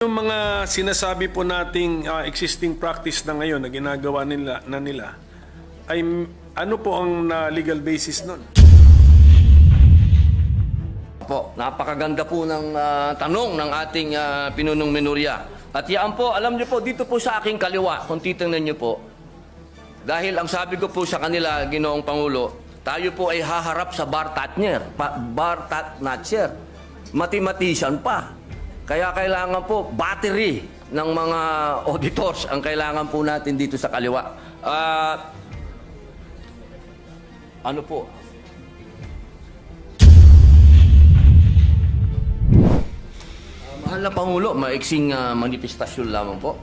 Yung mga sinasabi po nating existing practice na ngayon na ginagawa nila ay ano po ang legal basis nun? Po, napakaganda po ng tanong ng ating pinunong minorya. At yan po, alam niyo po, dito po sa aking kaliwa, kung titingnan niyo po, dahil ang sabi ko po sa kanila, Ginoong Pangulo, tayo po ay haharap sa bar tatner, mathematician pa. Kaya kailangan po, battery ng mga auditors ang kailangan po natin dito sa kaliwa. Ano po? Mahal na Pangulo, maiksing manifestasyon lamang po.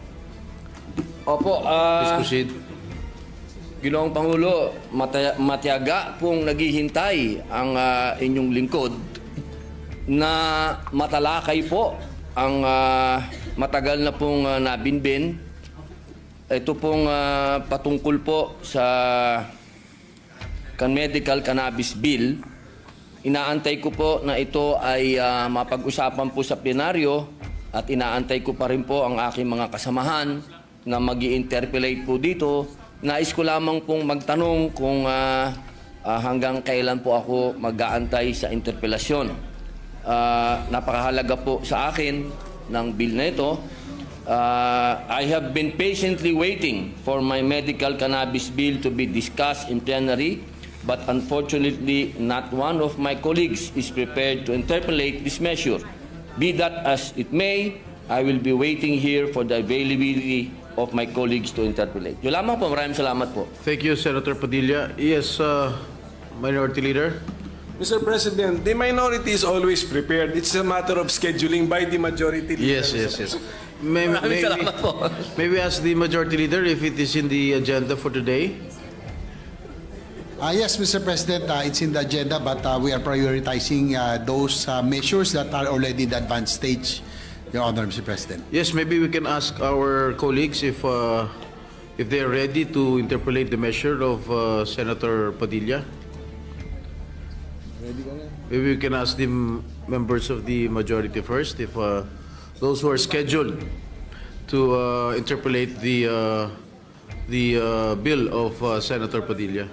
Opo, Please proceed. Ginoong Pangulo, matiyaga pong naghihintay ang inyong lingkod na matalakay po ang matagal na pong nabinbin. Ito pong patungkol po sa medical cannabis bill. Inaantay ko po na ito ay mapag-usapan po sa plenaryo at inaantay ko pa rin po ang aking mga kasamahan na mag-i-interpellate po dito. Nais ko lamang pong magtanong kung hanggang kailan po ako mag-aantay sa interpellasyon. Napakahalaga po sa akin ng bill na ito. I have been patiently waiting for my medical cannabis bill to be discussed in plenary, but unfortunately not one of my colleagues is prepared to interpolate this measure. Be that as it may, I will be waiting here for the availability of my colleagues to interpolate. Yun lamang po, maraming salamat po. Thank you, Senator Padilla. Yes, Minority Leader. Mr. President, the minority is always prepared. It's a matter of scheduling by the majority leader. Yes. May we ask the Majority Leader if it is in the agenda for today? Yes, Mr. President, it's in the agenda, but we are prioritizing those measures that are already in the advanced stage, Your Honor, Mr. President. Yes, maybe we can ask our colleagues if they are ready to interpolate the measure of Senator Padilla. Maybe we can ask the members of the majority first, if those who are scheduled to interpolate the bill of Senator Padilla.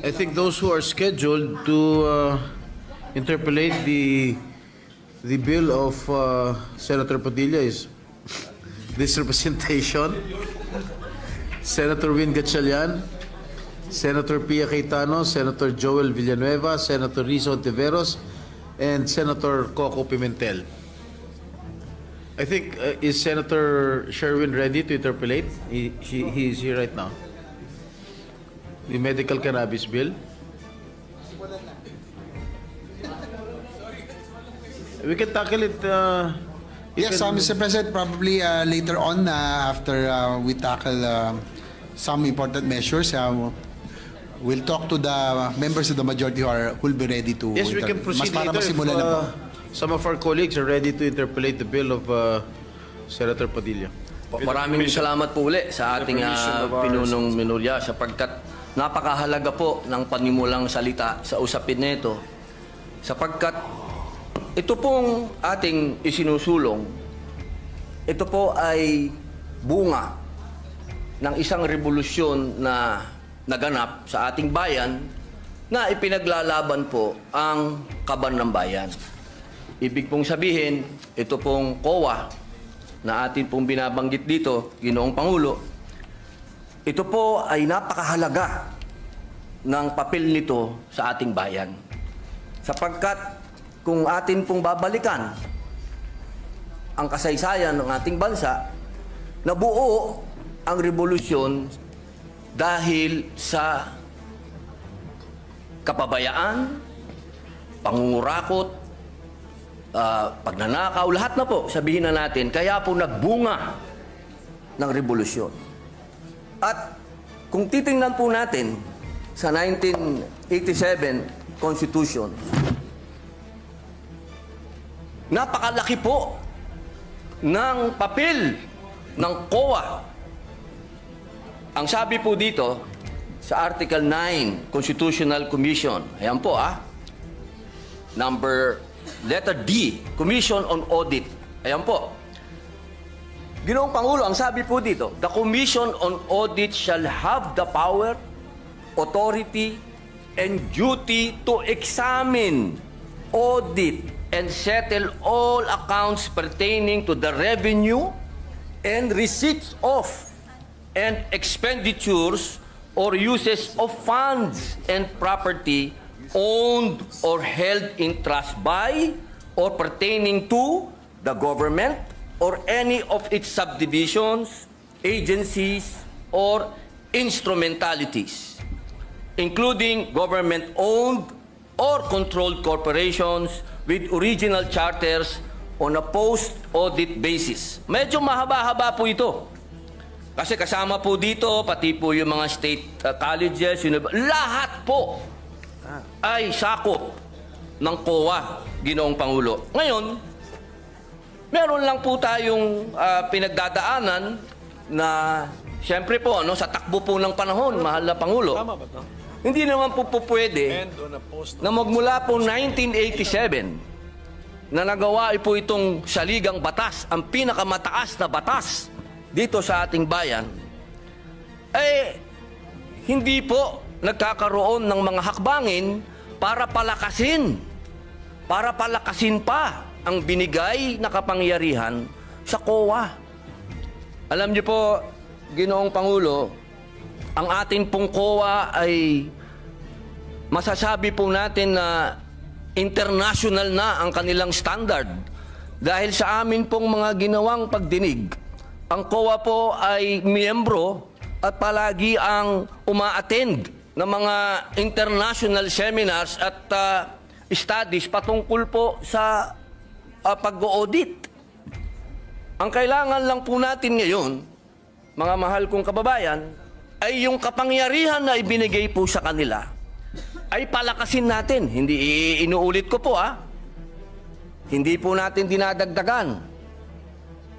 I think those who are scheduled to interpolate the bill of Senator Padilla is this representation, Senator Win Gatchalian, Senator Pia Cayetano, Senator Joel Villanueva, Senator Rizzo Ontiveros, and Senator Coco Pimentel. I think, is Senator Sherwin ready to interpolate? He is here right now. The medical cannabis bill. We can tackle it. Yes, Mr. President, probably later on after we tackle some important measures, we'll talk to the members of the majority who will be ready to. Yes, we can proceed later if some of our colleagues are ready to interpolate the bill of Senator Padilla. Maraming salamat po uli sa ating pinunong minorya sapagkat napakahalaga po ng panimulang salita sa usapin nito sapagkat ito pong ating isinusulong, ito po ay bunga ng isang revolusyon na naganap sa ating bayan na ipinaglalaban po ang kaban ng bayan. Ibig pong sabihin, ito pong COA na atin pong binabanggit dito, Ginoong Pangulo, ito po ay napakahalaga ng papel nito sa ating bayan. Sapagkat kung atin pong babalikan ang kasaysayan ng ating bansa, nabuo ang revolusyon dahil sa kapabayaan, pangungurakot, pagnanakaw, lahat na po, sabihin na natin, kaya po nagbunga ng revolusyon. At kung titingnan po natin sa 1987 Constitution, napakalaki po ng papel ng COA. Ang sabi po dito sa Article 9, Constitutional Commission, ayan po letter D, Commission on Audit. Ayan po. Ginoong Pangulo, ang sabi po dito, the Commission on Audit shall have the power, authority, and duty to examine, audit, and settle all accounts pertaining to the revenue and receipts of and expenditures or uses of funds and property owned or held in trust by or pertaining to the government or any of its subdivisions, agencies, or instrumentalities, including government-owned or controlled corporations with original charters on a post-audit basis. Medyo mahaba-haba po ito. Kasi kasama po dito, pati po yung mga state colleges, lahat po ay sakop ng COA, Ginoong Pangulo. Ngayon, meron lang po tayong pinagdadaanan na siyempre po, sa takbo po ng panahon, mahal na Pangulo. Tama ba ito? Hindi naman po pwede na magmula po 1987 na nagawa po itong saligang batas, ang pinakamataas na batas dito sa ating bayan, hindi po nagkakaroon ng mga hakbangin para palakasin pa ang binigay na kapangyarihan sa COA. Alam niyo po, Ginoong Pangulo, ang ating pong COA ay masasabi po natin na international na ang kanilang standard. Dahil sa amin pong mga ginawang pagdinig, ang COA po ay miyembro at palagi ang uma-attend ng mga international seminars at studies patungkol po sa pag-audit. Ang kailangan lang po natin ngayon, mga mahal kong kababayan, ay yung kapangyarihan na ibinigay po sa kanila ay palakasin natin. Hindi inuulit ko po Hindi po natin dinadagdagan.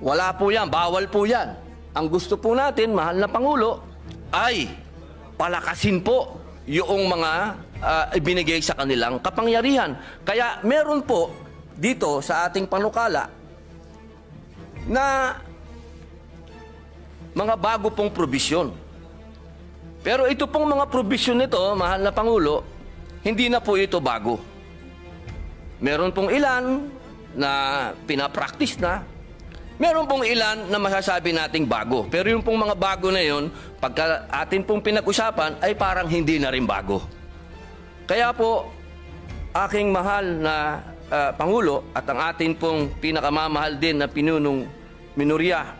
Wala po yan, bawal po yan. Ang gusto po natin, mahal na Pangulo, ay palakasin po yung mga ibinigay sa kanilang kapangyarihan. Kaya meron po dito sa ating panukala na mga bago pong probisyon. Pero ito pong mga probisyon nito, mahal na Pangulo, hindi na po ito bago. Meron pong ilan na pinapractice na, meron pong ilan na masasabi nating bago. Pero yung pong mga bago na yun, pagka atin pong pinag-usapan, ay parang hindi na rin bago. Kaya po, aking mahal na Pangulo at ang atin pong pinakamamahal din na pinunong minorya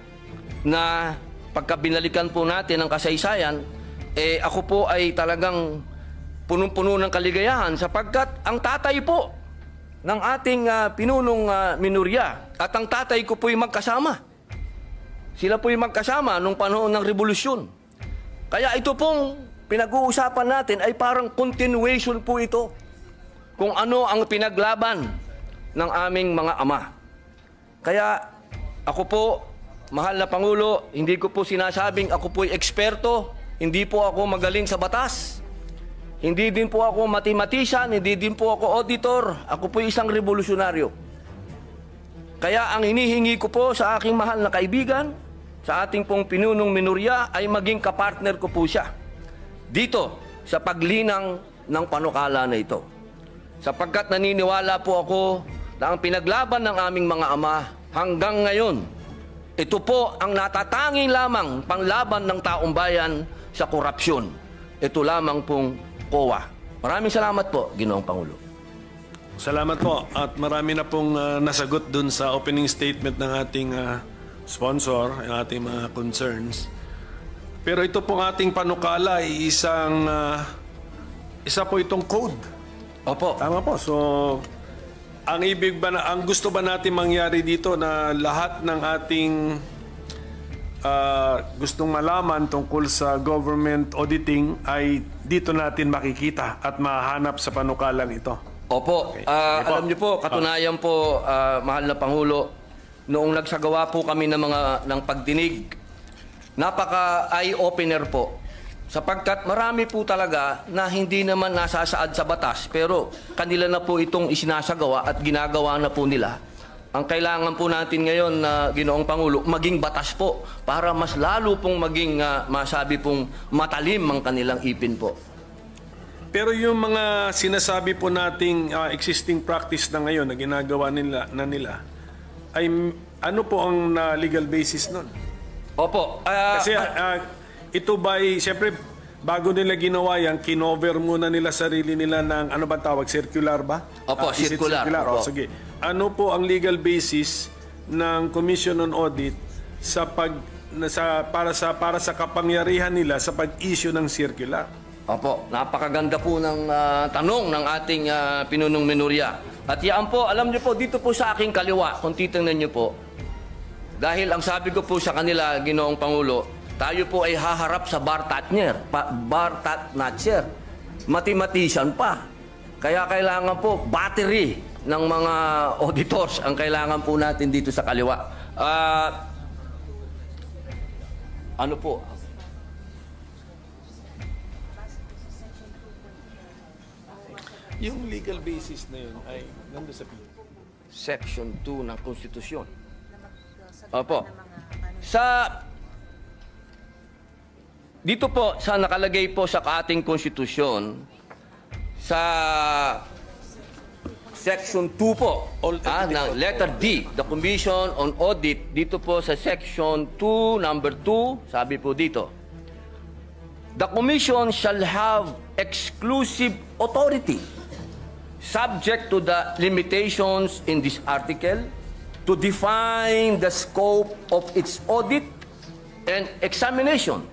na pagka binalikan po natin ang kasaysayan, ako po ay talagang punong-puno ng kaligayahan sapagkat ang tatay po ng ating pinunong minorya at ang tatay ko po'y magkasama. Sila po'y magkasama nung panahon ng revolusyon. Kaya ito pong pinag-uusapan natin ay parang continuation po ito kung ano ang pinaglaban ng aming mga ama. Kaya ako po, mahal na Pangulo, hindi ko po sinasabing ako po'y eksperto, hindi po ako magaling sa batas, hindi din po ako mathematician, hindi din po ako auditor, ako po'y isang revolusyonaryo. Kaya ang hinihingi ko po sa aking mahal na kaibigan, sa ating pong pinunong minorya, ay maging kapartner ko po siya dito sa paglinang ng panukala na ito. Sapagkat naniniwala po ako na ang pinaglaban ng aming mga ama hanggang ngayon, ito po ang natatanging lamang panglaban ng taong bayan sa korupsyon. Ito lamang pong COA. Maraming salamat po, Ginoong Pangulo. Salamat po. At marami na pong nasagot dun sa opening statement ng ating sponsor, ang ating mga concerns. Pero ito pong ating panukala ay isa po itong code. Opo. Tama po. So, ang gusto ba natin mangyari dito na lahat ng ating gustong malaman tungkol sa government auditing ay dito natin makikita at mahanap sa panukalang ito? Opo. Okay. Alam niyo po, katunayan po, mahal na Pangulo, noong nagsagawa po kami ng pagdinig, napaka eye-opener po Sapagkat marami po talaga na hindi naman nasasaad sa batas, pero kanila na po itong isinasagawa at ginagawa na po nila. Ang kailangan po natin ngayon na Ginoong Pangulo, maging batas po para mas lalo pong maging masabi pong matalim ang kanilang ipin po. Pero yung mga sinasabi po nating existing practice na ngayon na ginagawa nila ay ano po ang legal basis nun? Opo. Kasi ito ba'y, siyempre, bago nila ginawa yan, kinover muna nila sarili nila ng, ano ba tawag, circular ba? Opo, Is it circular. O, Opo. sige. Ano po ang legal basis ng Commission on Audit sa para sa kapangyarihan nila sa pag-issue ng circular? Opo, napakaganda po ng tanong ng ating pinunong minorya. At yan po, alam niyo po, dito po sa aking kaliwa, kung titingnan niyo po, dahil ang sabi ko po sa kanila, Ginoong Pangulo, tayo po ay haharap sa bar Tatnacher. Mathematician pa. Kaya kailangan po, battery ng mga auditors ang kailangan po natin dito sa kaliwa. Ano po? Yung legal basis na yun ay nandun sa Section 2 ng Konstitusyon. Opo. Dito po, sa nakalagay po sa ating konstitusyon, sa Section 2 po, ng letter D, the Commission on Audit, dito po sa Section 2, number 2, sabi po dito, the Commission shall have exclusive authority, subject to the limitations in this article, to define the scope of its audit and examination,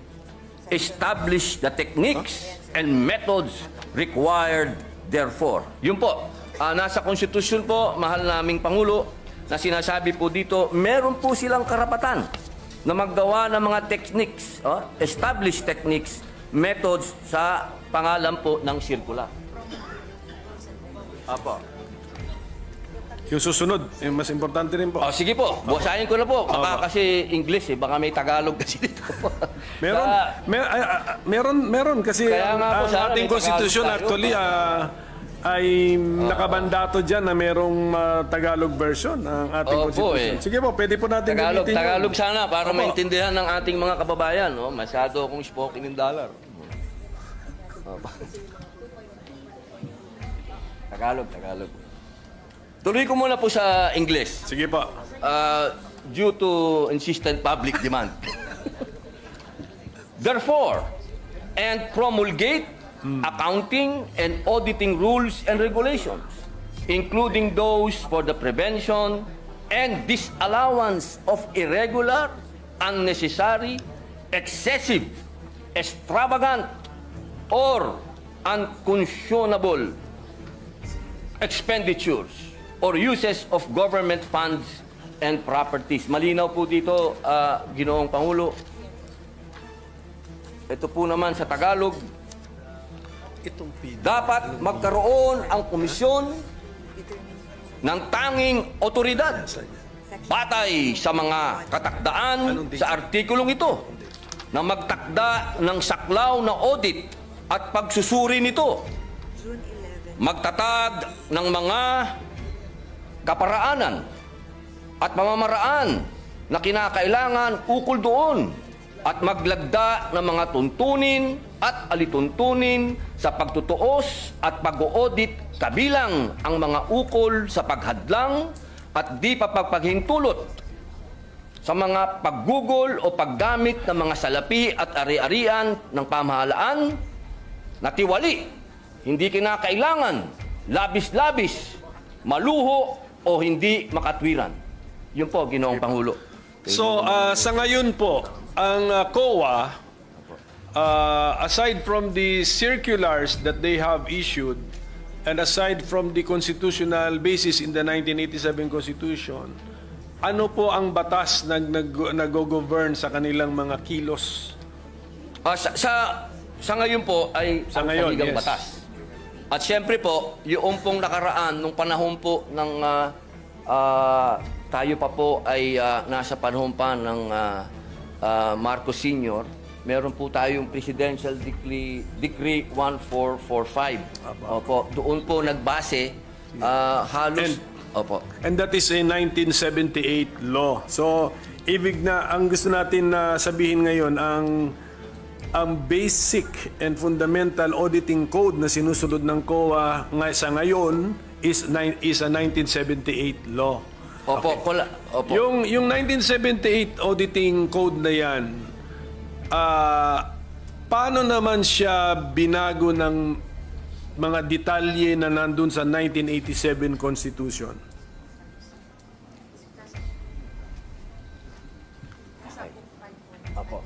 establish the techniques and methods required therefore. Yun po, nasa konstitusyon po, mahal naming Pangulo, na sinasabi po dito, meron po silang karapatan na maggawa ng mga techniques, establish techniques, methods sa pangalan po ng circular. Apo. Yung susunod, yung mas importante rin po. Sige po, buwasahin ko na po. Baka kasi English baka may Tagalog kasi dito. Meron kasi Kaya nga po, ang sana ating may konstitusyon Tagalog tayo. actually ay nakabandato dyan na merong Tagalog version ng ating konstitusyon. Sige po, pwede po natin gamitin yun. Tagalog sana para maintindihan ng ating mga kababayan. Masyado akong spoken in dollar. Tagalog. Tuloy ko muna po sa English. Sige po. Due to insistent public demand. Therefore, and promulgate accounting and auditing rules and regulations, including those for the prevention and disallowance of irregular, unnecessary, excessive, extravagant, or unconscionable expenditures or uses of government funds and properties. Malinaw po dito, Ginoong Pangulo. Ito po naman sa Tagalog, dapat magkaroon ang komisyon ng tanging otoridad batay sa mga katakdaan sa artikulong ito na magtakda ng saklaw na audit at pagsusuri nito, magtatag ng mga kaparaanan at pamamaraan na kinakailangan ukol doon at maglagda ng mga tuntunin at alituntunin sa pagtutuos at pag-audit kabilang ang mga ukol sa paghadlang at di paghintulot sa mga paggugol o paggamit ng mga salapi at ari-arian ng pamahalaan na tiwali, hindi kinakailangan, labis-labis, maluho o hindi makatwiran. Yun po, Ginoong Pangulo. So, sa ngayon po, ang COA, aside from the circulars that they have issued, and aside from the constitutional basis in the 1987 Constitution, ano po ang batas na nag-govern sa kanilang mga kilos? Sa ngayon po ay Sa ang ngayon, saligang yes. batas. At siyempre po, yung pong nakaraan, nung panahon po ng tayo pa po ay nasa panahon pa ng Marcos Sr., meron po tayong Presidential Decree 1445. Opo, doon po nagbase halos... Opo. And that is a 1978 law. So, ibig na, ang gusto natin na sabihin ngayon, ang basic and fundamental auditing code na sinusunod ng COA sa ngayon is a 1978 law. Opo, opo. Yung 1978 auditing code na yan, paano naman siya binago ng mga detalye na nandun sa 1987 Constitution? Opo.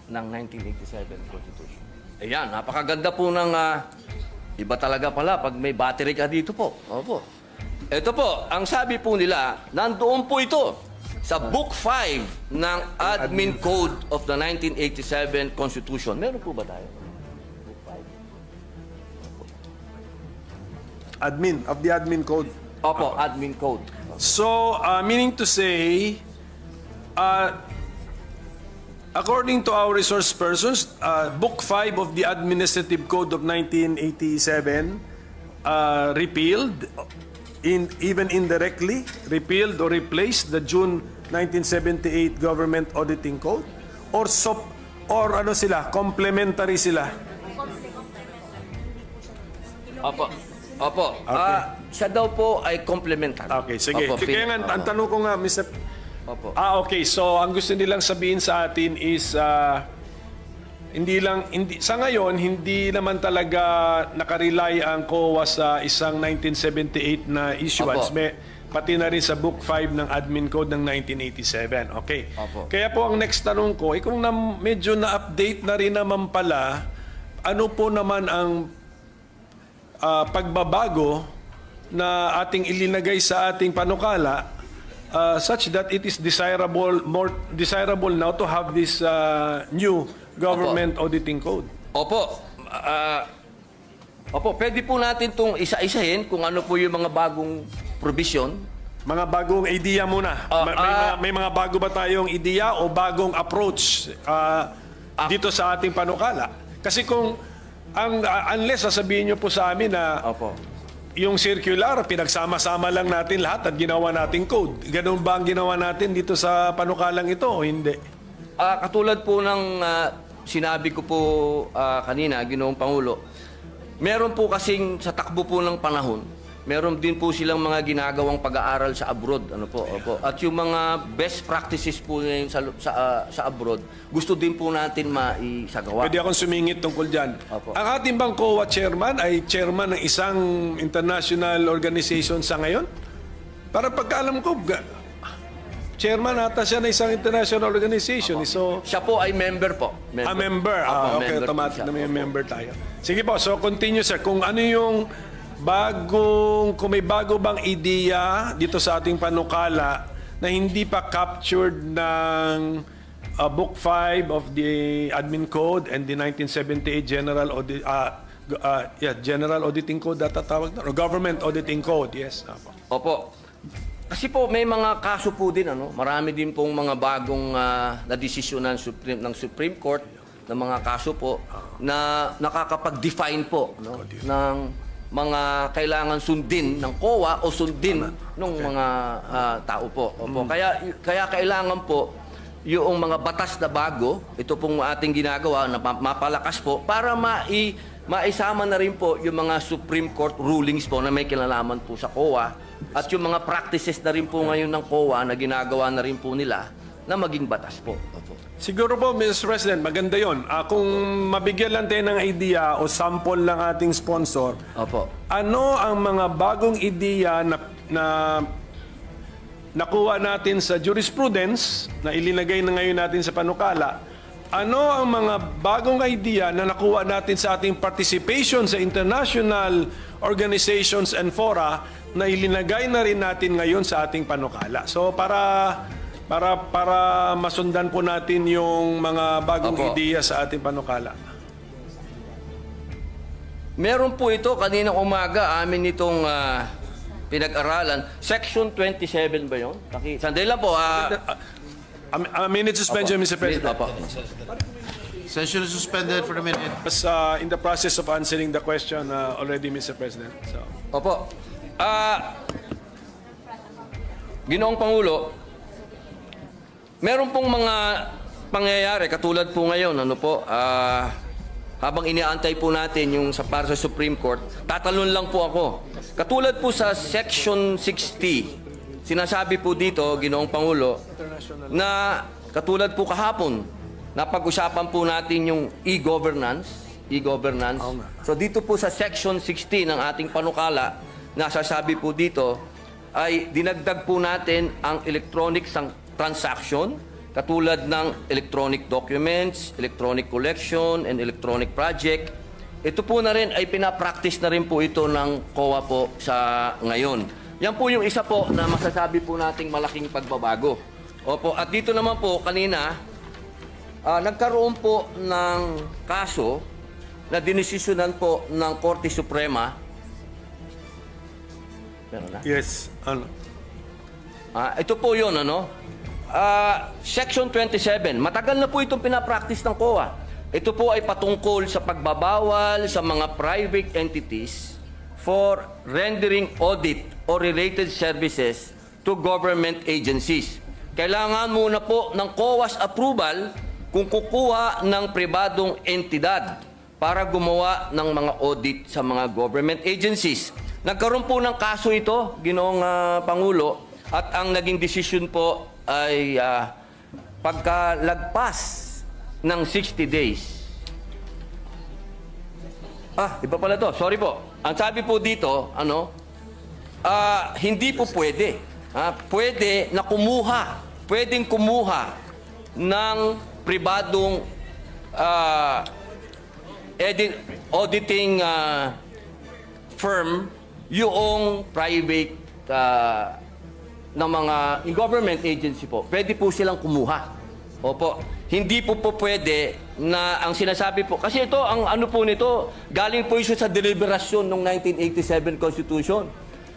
Ng 1987 Constitution. Ayan, napakaganda po ng iba talaga pala pag may battery ka dito po. Opo. Ito po, ang sabi po nila, nandoon po ito sa Book 5 ng Admin Code of the 1987 Constitution. Meron po ba tayo? Book 5. Of the admin code. Opo, Admin Code. So, meaning to say, according to our resource persons, Book 5 of the Administrative Code of 1987 repealed, even indirectly, repealed or replaced the June 1978 Government Auditing Code? Or ano sila, complementary sila? Opo. Opo. Siya daw po ay complementary. Okay, sige. Opo, Kaya nga, ang tanong ko nga, Mr. Opo. Okay. So, ang gusto nilang sabihin sa atin is, sa ngayon, hindi naman talaga nakarely ang COA sa isang 1978 na issuance. Pati na rin sa Book 5 ng Admin Code ng 1987. Okay. Opo. Kaya po ang next tanong ko, kung medyo na-update na rin naman pala, ano po naman ang pagbabago na ating ilinagay sa ating panukala such that it is more desirable now to have this new Government Auditing Code? Opo. Opo, pwede po natin itong isa-isahin kung ano po yung mga bagong provision. Mga bagong idea muna. May mga bago ba tayong idea o bagong approach dito sa ating panukala? Kasi kung unless sasabihin nyo po sa amin na yung circular, pinagsama-sama lang natin lahat at ginawa nating code. Ganun ba ang ginawa natin dito sa panukalang ito o hindi? Katulad po ng sinabi ko po kanina, Ginoong Pangulo, meron po kasing sa takbo po ng panahon, meron din po silang mga ginagawang pag-aaral sa abroad. Ano po? Opo. At yung mga best practices po ngayon sa abroad, gusto din po natin maisagawa. Pwede akong sumingit tungkol dyan. Opo. Ang ating bang COA chairman ay chairman ng isang international organization sa ngayon? Para pagkaalam ko, chairman ata siya ng isang international organization. So, siya po ay member po. Member. Opo, Okay, member automatic po siya. na may member tayo. Sige po, so continue sir. Kung ano yung kung may bago bang ideya dito sa ating panukala na hindi pa captured ng Book 5 of the Admin Code and the 1978 General Auditing Code tatawag na, or Government Auditing Code, yes. Opo. Kasi po may mga kaso po din, marami din pong mga bagong na desisyon ng Supreme Court na mga kaso po na nakakapag-define po ng mga kailangan sundin ng COA o sundin ng mga tao po. Opo. Kaya kailangan po yung mga batas na bago, ito pong ating ginagawa na mapalakas po para maisama na rin po yung mga Supreme Court rulings po na may kinalaman po sa COA at yung mga practices na rin po ngayon ng COA na ginagawa na rin po nila na maging batas po. Opo. Siguro po, Mr. President, maganda yon. Kung mabigyan lang tayo ng idea o sample ng ating sponsor, Opo. Ano ang mga bagong ideya na nakuha natin sa jurisprudence, na ilinagay na ngayon natin sa panukala? Ano ang mga bagong idea na nakuha natin sa ating participation sa international organizations and fora na ilinagay na rin natin ngayon sa ating panukala? So para masundan po natin yung mga bagong ideya sa ating panukala. Meron po ito, kaninang umaga, amin itong pinag-aralan. Section 27 ba yun? Sandali lang po. A minute suspension, Mr. President. Opo. Session is suspended for a minute. Was in the process of answering the question already, Mr. President. So, Opo. Ginoong Pangulo, meron pong mga pangyayari katulad po ngayon, ano po, habang iniaantay po natin yung para sa Supreme Court, tatalon lang po ako. Katulad po sa Section 60, sinasabi po dito, Ginoong Pangulo, na katulad po kahapon, napag-usapan po natin yung e-governance. So dito po sa Section 60 ng ating panukala, nasasabi po dito, ay dinagdag po natin ang electronic transaction, katulad ng electronic documents, electronic collection, and electronic project. Ito po na rin ay pinapractice na rin po ito ng COA po sa ngayon. Yan po yung isa po na masasabi po nating malaking pagbabago. Opo, at dito naman po kanina, nagkaroon po ng kaso na dinesisyonan po ng Korte Suprema. Meron na? yes. Ano? Ito po yun, ano? Section 27, matagal na po itong pinapractice ng COA. Ito po ay patungkol sa pagbabawal sa mga private entities for rendering audit or related services to government agencies. Kailangan muna po ng COA's approval kung kukuha ng pribadong entidad para gumawa ng mga audit sa mga government agencies. Nagkaroon po ng kaso ito, Ginoong Pangulo, at ang naging decision po ay pagkalagpas ng 60 days. Iba pala to. Sorry po. Ang sabi po dito, hindi po pwede. Pwede na pwedeng kumuha ng pribadong auditing firm yung private ng mga government agency po. Pwede po silang kumuha. Opo. Hindi po pwede na ang sinasabi po. Kasi ito, ang ano po nito, galing po ito sa deliberasyon ng 1987 Constitution.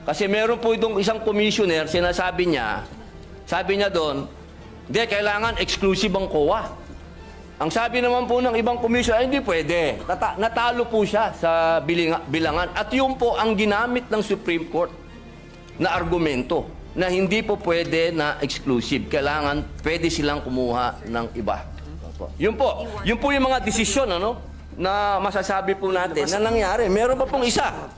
Kasi meron po itong isang commissioner, sinasabi niya, sabi niya doon, hindi, kailangan exclusive ang COA. Ang sabi naman po ng ibang commissioner, hindi pwede. Natalo po siya sa bilangan. At yun po ang ginamit ng Supreme Court na argumento na hindi po pwede na exclusive. Kailangan pwede silang kumuha ng iba. Yun po yung mga desisyon na masasabi po natin na nangyari. Meron pa pong isa.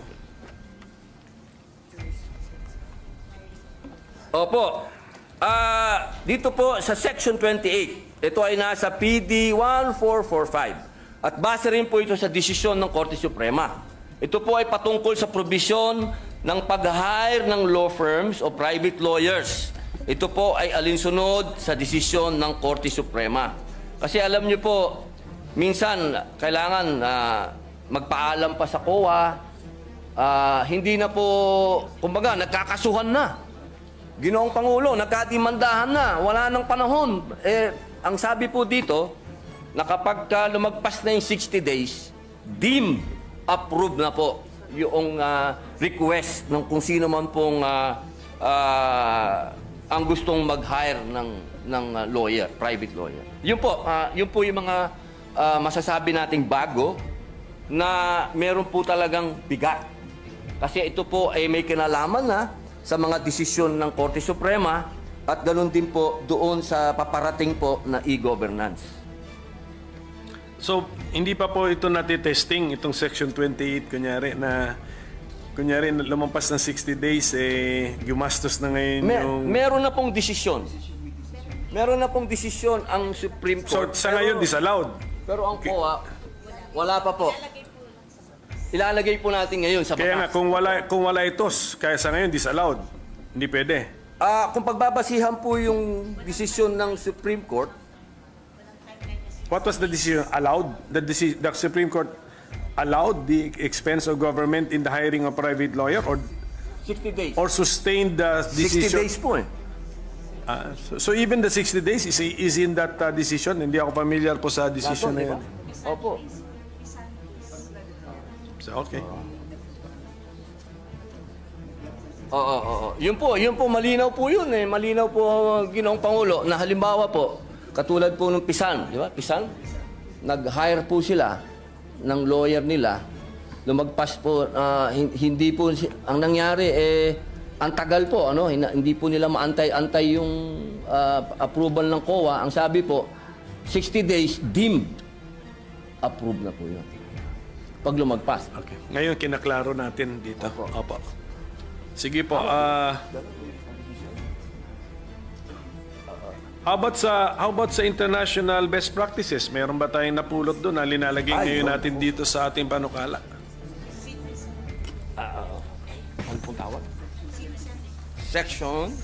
Opo. Dito po sa Section 28, ito ay nasa PD 1445. At base rin po ito sa desisyon ng Korte Suprema. Ito po ay patungkol sa probisyon ng pag-hire ng law firms o private lawyers. Ito po ay alinsunod sa desisyon ng Korte Suprema. Kasi alam niyo po, minsan kailangan magpaalam pa sa COA, hindi na po, kumbaga, nagkakasuhan na. Ginoong Pangulo, nagkadimandahan na, wala nang panahon. Ang sabi po dito, na kapag lumagpas na yung 60 days, deemed approved na po yung request ng kung sino man pong ang gustong mag-hire ng lawyer, private lawyer. Yun po yung mga masasabi nating bago na meron po talagang bigat. Kasi ito po ay may kinalaman na sa mga desisyon ng Korte Suprema at ganoon din po doon sa paparating po na e-governance. So, hindi pa po ito natitesting, itong Section 28, kunyari lumampas ng 60 days, gumastos na ngayon yung... Meron na pong desisyon. Meron na pong desisyon ang Supreme Court. So, sa ngayon, disallowed? Pero ang COA, wala pa po. Ilalagay po natin ngayon sa batas. Kaya nga, kung wala ito, kaya sa ngayon, disallowed. Hindi pwede. Kung pagbabasihan po yung desisyon ng Supreme Court, what was the decision? Allowed? The Supreme Court allowed the expense of government in the hiring of private lawyer or 60 days. Or sustained the 60 decision? days po So even the 60 days is in that decision? Hindi ako familiar po sa decision na yan. Opo. So, okay. Oo. Yun po, malinaw po yun eh. Malinaw po, Ginoong Pangulo, na halimbawa po, katulad po ng Pisan, di ba? Pisan, nag-hire po sila ng lawyer nila, lumagpas po, hindi po, ang nangyari ang tagal po, ano, hindi po nila maantay-antay yung approval ng COA. Ang sabi po, 60 days, deemed approved na po yun. Pag lumagpas. Okay. Ngayon, kinaklaro natin dito. Opo. Sige po. How about sa international best practices? Meron ba tayong napulot doon na linalagay ngayon natin dito sa ating panukala? Ano pong tawag? Section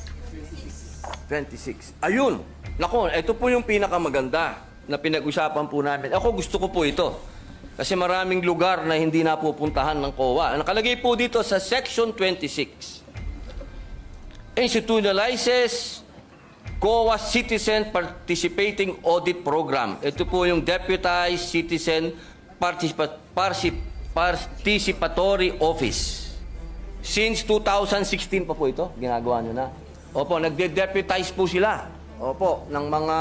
26. Ayun! Nako, ito po yung pinakamaganda na pinag-usapan po namin. Ako gusto ko po ito. Kasi maraming lugar na hindi napupuntahan ng COA. Nakalagay po dito sa Section 26. Institutionalizes COA Citizen Participating Audit Program. Ito po yung Deputized Citizen Participatory Office. Since 2016 pa po ito, ginagawa nyo na. Opo, nagde-deputize po sila. Opo, ng mga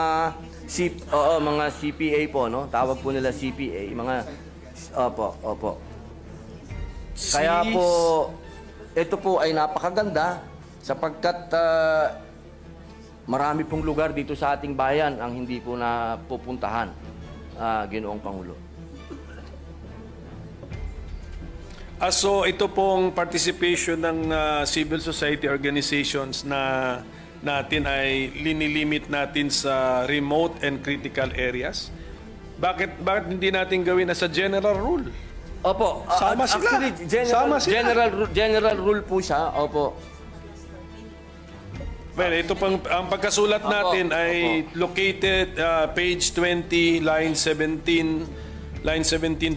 mga CPA po, no? Tawag po nila CPA, mga opo. Kaya po ito po ay napakaganda sapagkat marami pong lugar dito sa ating bayan ang hindi po napupuntahan, Ginoong Pangulo. So ito pong participation ng civil society organizations na natin ay linilimit natin sa remote and critical areas. Bakit hindi natin gawin as a general rule? Opo. Sama sila. Actually, Sama sila. general rule po siya. Opo. Well, ito pang ang pagkasulat natin ay located page 20 line 17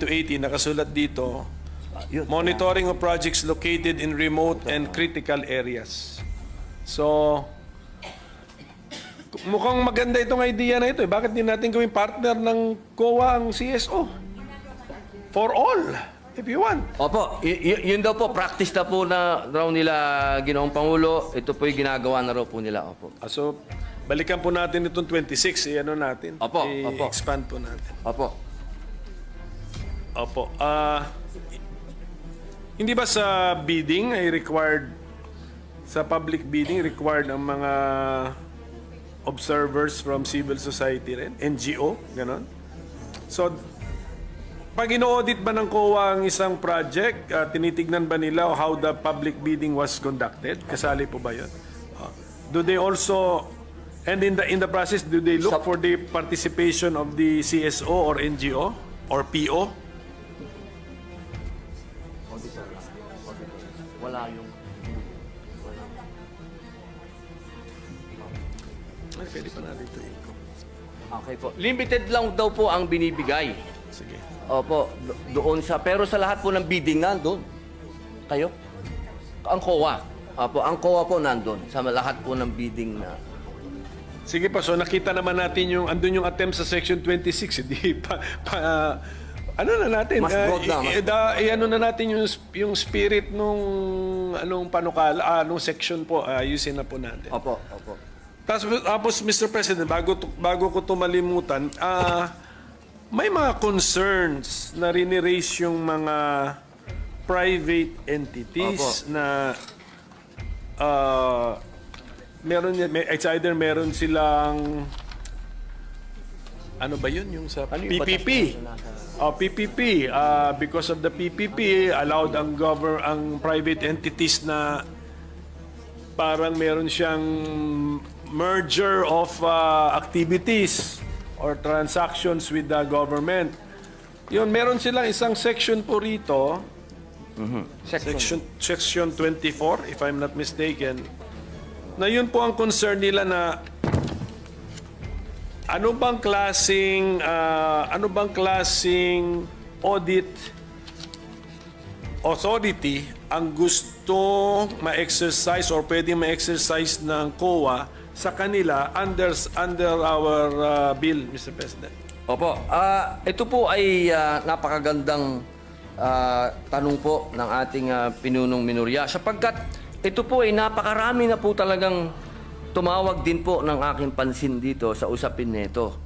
to 18 nakasulat dito. Monitoring of projects located in remote and critical areas. So, mukhang maganda itong idea na ito. Bakit din natin gawing partner ng COA ang CSO? For all, if you want. Opo, yun daw po, practice na po na raw nila, Ginoong Pangulo. Ito po yung ginagawa na raw po nila. Opo. So, balikan po natin itong 26. Ano natin? Opo. I-expand po natin. Opo. Hindi ba sa bidding ay required, sa public bidding, required ang mga observers from civil society rin? NGO? Ganon? So, pag ino-audit ba ng COA ang isang project, tinitignan ba nila how the public bidding was conducted? Kasali po ba yun? Do they also, and in the process, do they look for the participation of the CSO or NGO or PO? Wala yung... Ay, pwede pa natin ito. Okay po. Limited lang daw po ang binibigay. Sige. Opo, doon sa... Pero sa lahat po ng bidding nandun. Kayo? Ang COA. Opo, ang COA po nandun. Sa lahat po ng bidding na... Sige pa, so nakita naman natin yung... Andun yung attempt sa Section 26. Hindi ano na natin? Mas broad na. Ano na natin yung spirit nung anong panukala, nung section po, ayusin na po natin. Opo. Tapos Mr. President, bago ko tumalimutan, may mga concerns na riniraise yung mga private entities na it's either meron silang ano ba yun yung sa PPP? PPP. Because of the PPP, allowed ang private entities na parang meron siyang merger of activities or transactions with the government. Yun, meron silang isang section po rito, section 24, if I'm not mistaken, na yun po ang concern nila na ano bang klaseng audit authority ang gusto ma-exercise or pwedeng ma-exercise ng COA sa kanila under our bill, Mr. President? Opo. Ito po ay napakagandang tanong po ng ating pinunong minorya sapagkat ito po ay napakarami na po talagang tumawag din po ng aking pansin dito sa usapin nito.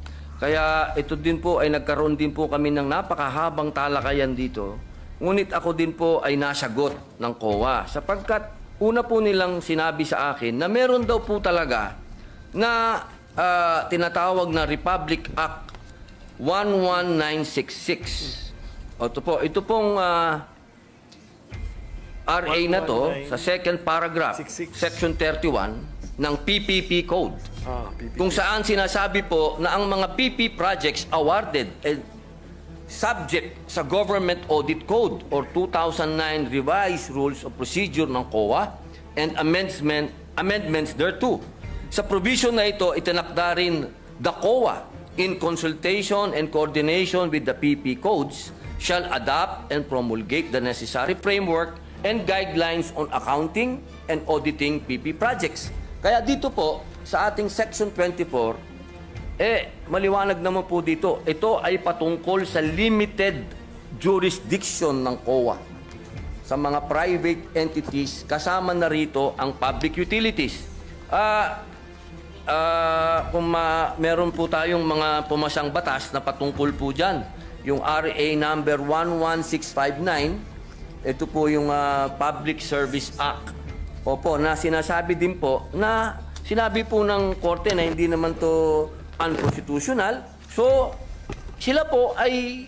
Kaya ito din po ay nagkaroon din po kami ng napakahabang talakayan dito. Ngunit ako din po ay nasagot ng COA sapagkat una po nilang sinabi sa akin na meron daw po talaga na tinatawag na Republic Act 11966. Ito pong RA na to sa second paragraph, section 31 ng PPP Code. Kung saan sinasabi po na ang mga PP projects awarded subject sa Government Audit Code or 2009 Revised Rules of Procedure ng COA and amendments thereto. Sa provision na ito, itinakda rin the COA in consultation and coordination with the PP codes shall adopt and promulgate the necessary framework and guidelines on accounting and auditing PP projects. Kaya dito po, sa ating Section 24, maliwanag naman po dito, ito ay patungkol sa limited jurisdiction ng COA sa mga private entities, kasama na rito ang public utilities. Kung meron po tayong mga pumasang batas na patungkol po dyan, yung RA number 11659, ito po yung Public Service Act. Opo, na sinasabi din po na sinabi po ng korte na hindi naman to unconstitutional. So, sila po ay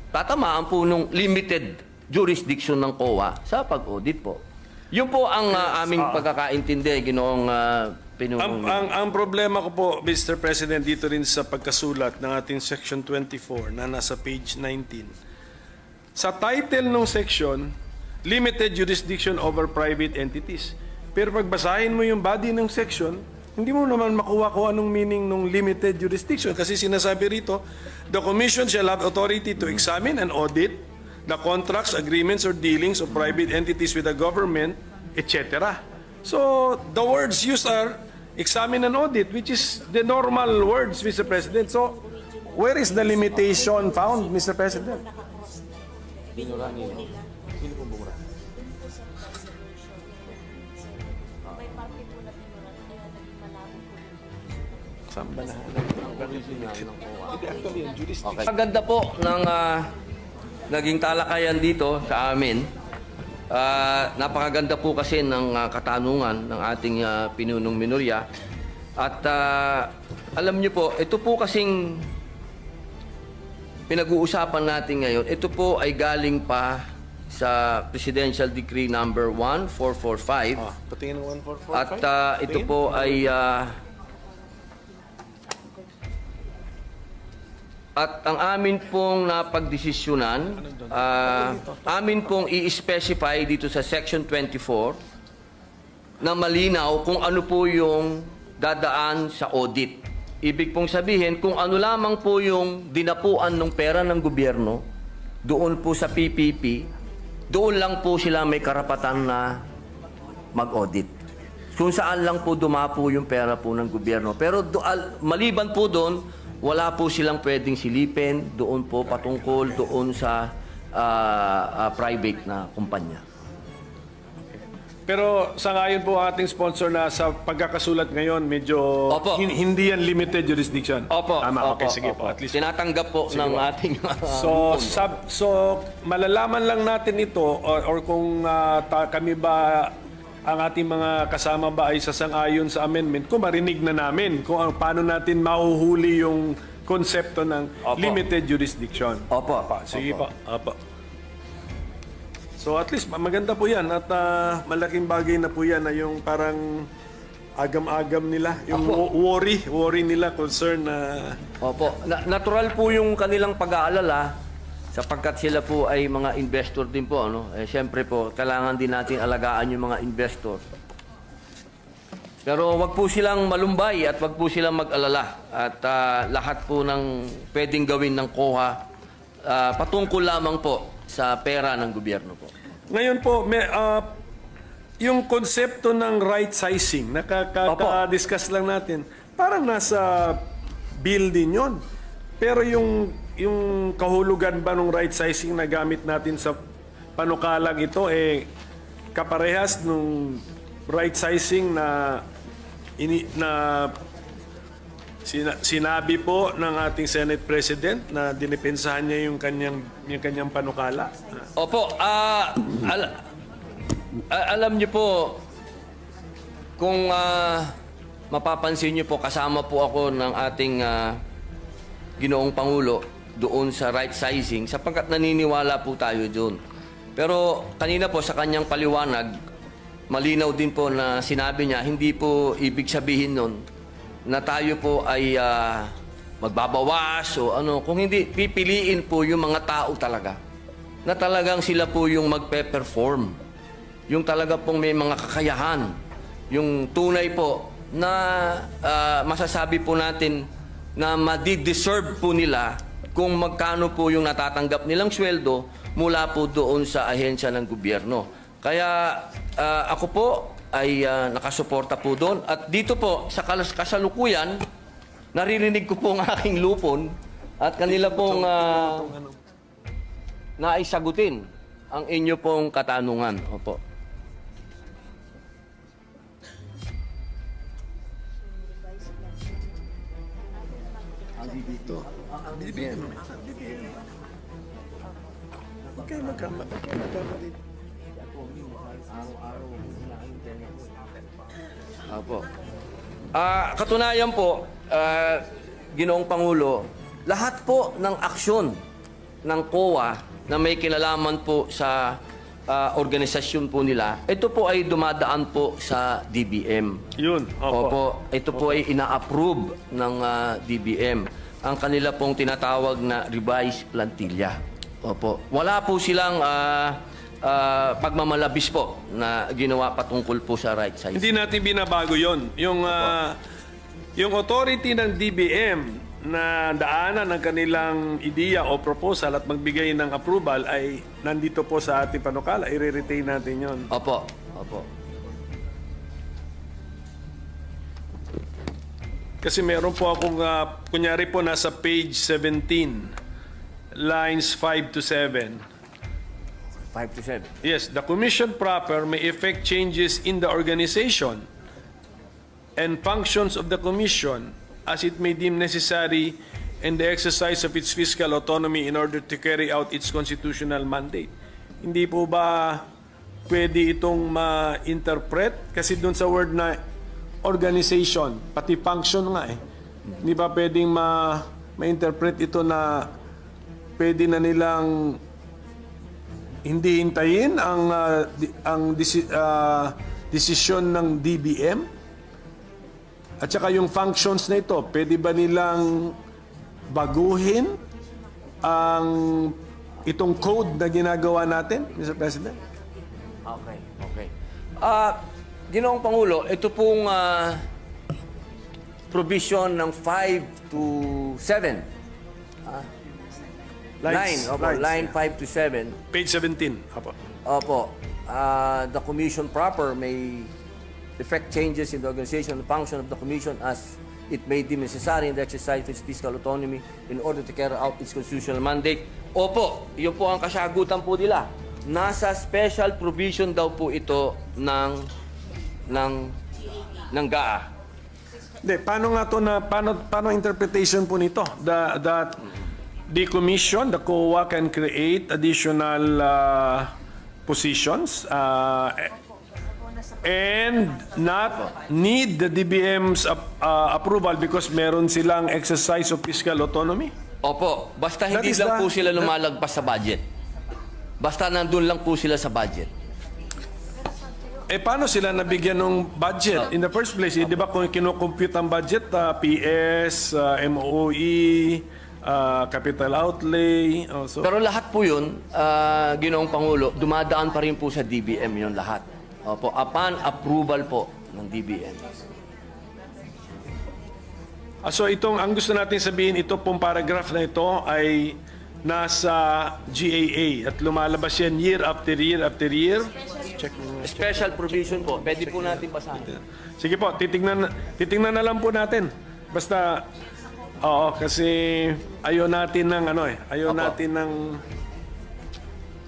tatamaan po ng limited jurisdiction ng COA sa pag-audit po. Yun po ang aming pagkakaintindi, Ginoong Pinunong. Ang problema ko po, Mr. President, dito rin sa pagkasulat ng ating Section 24 na nasa page 19. Sa title ng section, limited jurisdiction over private entities. Pero pagbasahin mo yung body ng section, hindi mo naman makuha kung anong meaning ng limited jurisdiction. Kasi sinasabi rito, the Commission shall have authority to examine and audit the contracts, agreements, or dealings of private entities with the government, etc. So, the words used are examine and audit, which is the normal words, Mr. President. So, where is the limitation found, Mr. President? Maganda po ng naging talakayan dito sa amin. Napakaganda po kasi ng katanungan ng ating pinunong minorya. At alam niyo po, ito po kasing pinag-uusapan natin ngayon, ito po ay galing pa sa Presidential Decree number 1445. Patingin ng 1445. At ito po ay at ang amin pong napagdesisyonan, amin pong i-specify dito sa Section 24 na malinaw kung ano po yung dadaan sa audit. Ibig pong sabihin, kung ano lamang po yung dinapuan ng pera ng gobyerno, doon po sa PPP, doon lang po sila may karapatan na mag-audit. Kung saan lang po dumapo yung pera po ng gobyerno. Pero maliban po doon, wala po silang pwedeng silipin doon po patungkol doon sa private na kumpanya. Pero sa ngayon po ating sponsor na sa pagkakasulat ngayon, medyo hindi yan limited jurisdiction. Opo. Tama, okay, Opo, sige opo. po. At least, tinatanggap po ng ating So, malalaman lang natin ito or kung kami ba, ang ating mga kasama ba ay sasang-ayon sa amendment, kung marinig na namin kung paano natin mahuhuli yung konsepto ng limited jurisdiction. Opo. Sige po. Opo. So at least maganda po yan at malaking bagay na po yan na yung parang agam-agam nila, yung worry nila, concern na... Opo. Natural po yung kanilang pag-aalala sapagkat sila po ay mga investor din po. Ano? Siyempre po, kailangan din natin alagaan yung mga investor. Pero wag po silang malumbay at wag po silang mag-alala. At lahat po ng pwedeng gawin ng COA patungkol lamang po sa pera ng gobyerno po. Ngayon po, yung konsepto ng right sizing, nakaka-discuss lang natin, parang nasa bill din yun. Pero yung kahulugan ba ng right sizing na gamit natin sa panukalang ito, kaparehas nung right sizing na sinabi po ng ating Senate President na dinipensahan niya yung kanyang panukala. Opo, alam niyo po, kung mapapansin niyo po, kasama po ako ng ating Ginoong Pangulo doon sa right sizing sapagkat naniniwala po tayo doon. Pero kanina po sa kanyang paliwanag, malinaw din po na sinabi niya, hindi po ibig sabihin nun na tayo po ay magbabawas o ano. Kung hindi, pipiliin po yung mga tao talaga na talagang sila po yung magpe-perform. Yung talaga pong may mga kakayahan. Yung tunay po na masasabi po natin na madi-deserve po nila kung magkano po yung natatanggap nilang sweldo mula po doon sa ahensya ng gobyerno. Kaya ako po ay nakasuporta po doon. At dito po, sa kasalukuyan, naririnig ko po ang aking lupon at kanila pong naisagutin ang inyo pong katanungan. Opo. Okay, magkamali. Opo. Katunayan po, Ginoong Pangulo, lahat po ng aksyon ng COA na may kinalaman po sa organisasyon po nila, ito po ay dumadaan po sa DBM. Yun, Opo. Ito po ay ina-approve ng DBM. Ang kanila pong tinatawag na revised plantilla. Opo. Wala po silang pagmamalabis po na ginawa patungkol po sa right side. Hindi natin binabago yon. Yung authority ng DBM na daanan ng kanilang ideya o proposal at magbigay ng approval ay nandito po sa ating panukala. I-retain natin yon. Opo. Opo. Kasi meron po akong, kunyari po nasa page 17, lines 5 to 7. 5 to 7. Yes, the commission proper may effect changes in the organization and functions of the commission as it may deem necessary in the exercise of its fiscal autonomy in order to carry out its constitutional mandate. Hindi po ba pwede itong ma-interpret? Kasi dun sa word na organization, pati function nga eh. Hindi ba pwedeng ma-interpret ito na pwede na nilang hindi hintayin ang desisyon ng DBM? At saka yung functions na ito, pwede ba nilang baguhin itong code na ginagawa natin, Mr. President? Okay. Okay. Ginoong Pangulo, ito pong provision ng 5 to 7. Line 5 to 7. Page 17. Apo. Opo. The commission proper may effect changes in the organization and function of the commission as it may deem necessary in the exercise of its fiscal autonomy in order to carry out its constitutional mandate. Opo, yun po ang kasagutan po nila. Nasa special provision daw po ito ng GAA. Hindi, paano nga to na paano interpretation po nito? The commission, the COA can create additional positions and not need the DBM's approval because meron silang exercise of fiscal autonomy? Opo, basta hindi lang po sila lumalagpas sa budget. Basta nandun lang po sila sa budget. Eh, paano sila nabigyan ng budget? In the first place, di ba kung kinocompute ang budget, PS, MOE, capital outlay, also. Pero lahat po yun, Ginoong Pangulo, dumadaan pa rin po sa DBM yun lahat. Opo, upon approval po ng DBM. So ang gusto natin sabihin, ito pong paragraph na ito ay nasa GAA at lumalabas yan year after year after year. Check mo. Special provision po, pwede po natin basahin. Sige po, titingnan na lang po natin. Basta, oo, kasi ayaw natin ng ayaw Opo. natin ng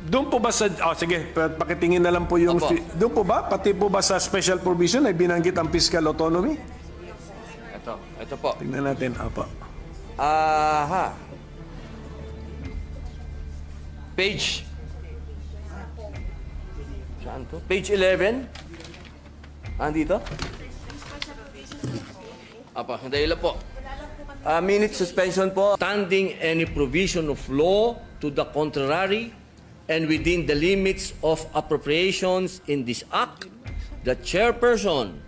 Doon po ba sa... Oh, sige, pakitingin na lang po yung... Opo. Doon po ba? Pati po ba sa special provision ay binanggit ang fiscal autonomy? Ito po. Tingnan natin. Opo. Aha. Page. Saan to? Page 11. Andito? Apa, sandali lang po. Minute suspension po. Standing any provision of law to the contrary and within the limits of appropriations in this act, the chairperson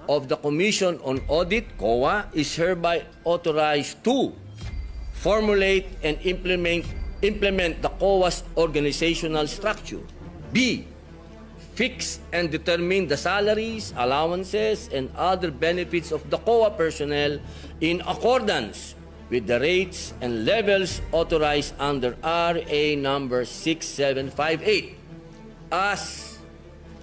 of the Commission on Audit, COA, is hereby authorized to formulate and implement the COA's organizational structure. B. Fix and determine the salaries, allowances, and other benefits of the COA personnel in accordance with the rates and levels authorized under RA number 6758 as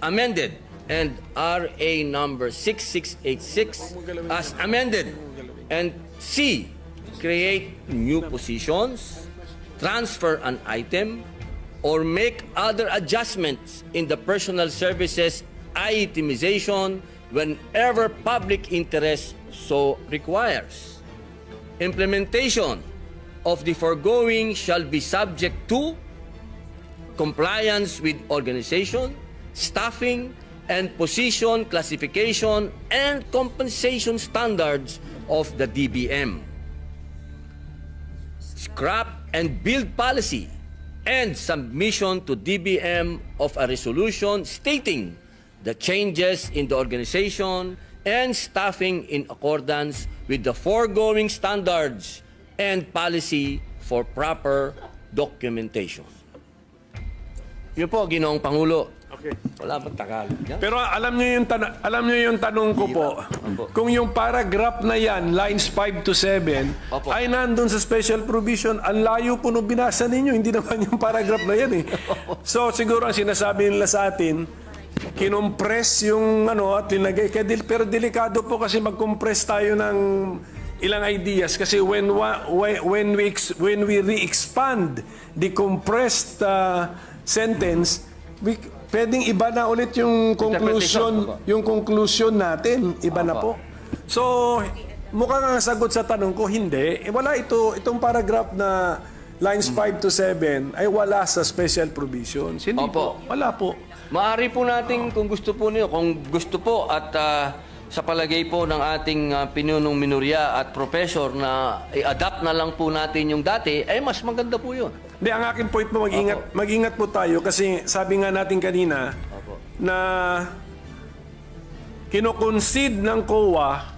amended and RA number 6686 as amended. And C. Create new positions, transfer an item, or make other adjustments in the personal services itemization whenever public interest so requires. Implementation of the foregoing shall be subject to compliance with organization, staffing, and position classification and compensation standards of the DBM. Scrap and build policy and submission to DBM of a resolution stating the changes in the organization and staffing in accordance with the foregoing standards and policy for proper documentation. Yun po, Ginoong Pangulo. Okay. Wala bang Tagalog yan? Pero alam niyo yung tanong ko po. Kung yung paragraph na yan, lines 5 to 7, Opo. ay nandun sa special provision, ang layo po nung binasa ninyo, hindi naman yung paragraph na yan eh. So siguro ang sinasabi nila sa atin, kinompress yung ano at linagay. Pero delikado po kasi mag-compress tayo ng ilang ideas kasi when we re-expand the compressed sentence, pwedeng iba na ulit yung conclusion natin, iba na po. So mukhang ang sagot sa tanong ko hindi. Wala itong paragraph na lines 5 to 7 ay wala sa special provisions. Hindi po. Wala po. Maaari po natin kung gusto po niyo, kung gusto po at sa palagay po ng ating pinunong minorya at professor na i-adapt na lang po natin yung dati, ay mas maganda po yun. Hindi, ang aking point po, mag-ingat po tayo kasi sabi nga natin kanina na kino-concede ng COA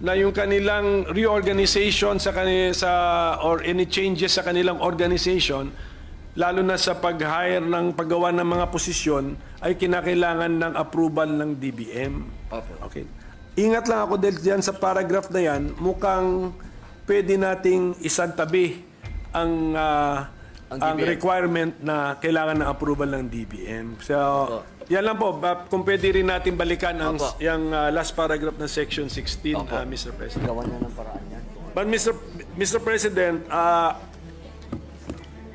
na yung kanilang reorganization or any changes sa kanilang organization, lalo na sa pag-hire ng paggawa ng mga posisyon, ay kinakailangan ng approval ng DBM. Okay. Ingat lang ako dahil diyan sa paragraph na yan, mukhang pwede nating isantabi ang requirement na kailangan ng approval ng DBM. So, yan lang po. Kung pwede rin natin balikan ang yung last paragraph ng Section 16, Mr. President. Gawan na ng paraan yan. But Mr. President,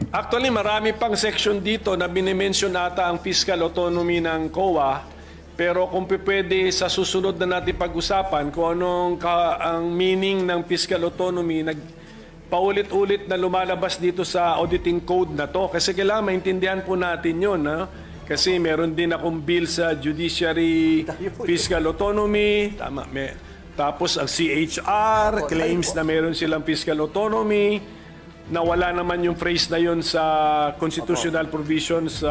actually marami pang section dito na binimension ata ang fiscal autonomy ng COA. Pero kung pwede sa susunod na natin pag-usapan kung anong ang meaning ng fiscal autonomy, paulit-ulit na lumalabas dito sa auditing code na to. Kasi kailangan maintindihan po natin yun. Kasi meron din akong bill sa judiciary fiscal autonomy. Tama. Tapos ang CHR claims na meron silang fiscal autonomy. Na wala naman yung phrase na yun sa constitutional provisions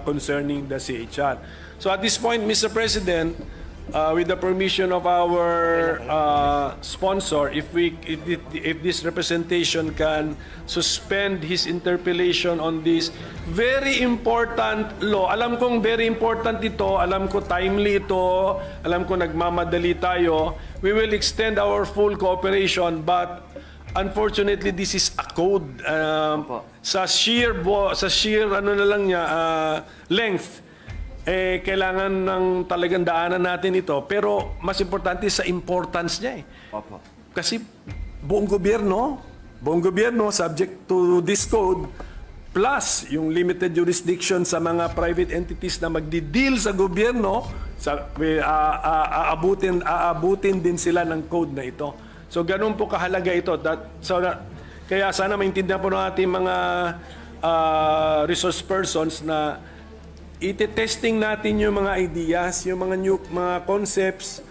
concerning the CHR. So at this point, Mr. President, with the permission of our sponsor, if this representation can suspend his interpellation on this very important law. Alam kong very important ito, alam ko timely ito, alam ko nagmamadali tayo. We will extend our full cooperation, but unfortunately this is a code sa sheer length. Kailangan ng talagang daanan natin ito. Pero mas importante sa importance niya Kasi buong gobyerno subject to this code, plus yung limited jurisdiction sa mga private entities na magdi-deal sa gobyerno, aabutin din sila ng code na ito. So ganun po kahalaga ito. Kaya sana maintindihan po ng ating mga resource persons na iti-testing natin yung mga ideas, yung mga new mga concepts,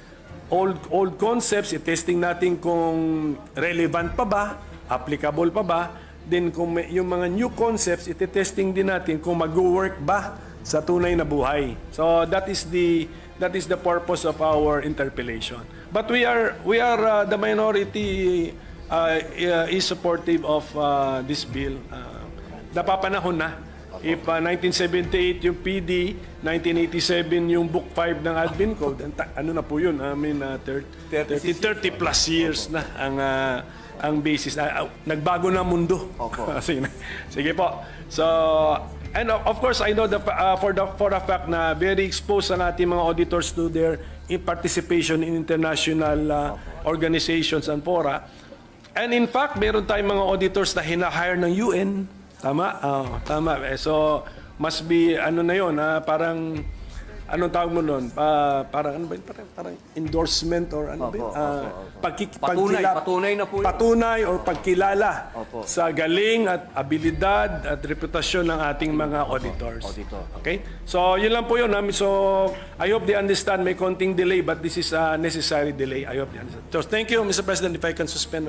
old concepts, i-testing natin kung relevant pa ba, applicable pa ba. Then kung yung mga new concepts, iti-testing din natin kung mag-work ba sa tunay na buhay. So that is the purpose of our interpellation. But we are the minority is supportive of this bill. Napapanahon na. If 1978 yung PD, 1987 yung Book 5 ng Admin Code, ano na po yun? I mean, 30 plus years na ang basis. Nagbago na mundo. Sige po. So, and of course, I know for a fact na very exposed ang ating mga auditors to their participation in international organizations and fora. And in fact, meron tayong mga auditors na hinahire ng UN. Tama? Tama. So, must be, ano na yun, parang, anong tawag mo nun? Parang, ano ba yun? Parang endorsement or ano ba yun? Patunay na po yun. Patunay or pagkilala sa galing at abilidad at reputasyon ng ating mga auditors. Okay? So, yun lang po yun. So, I hope they understand may konting delay but this is a necessary delay. I hope they understand. So, thank you, Mr. President, if I can suspend my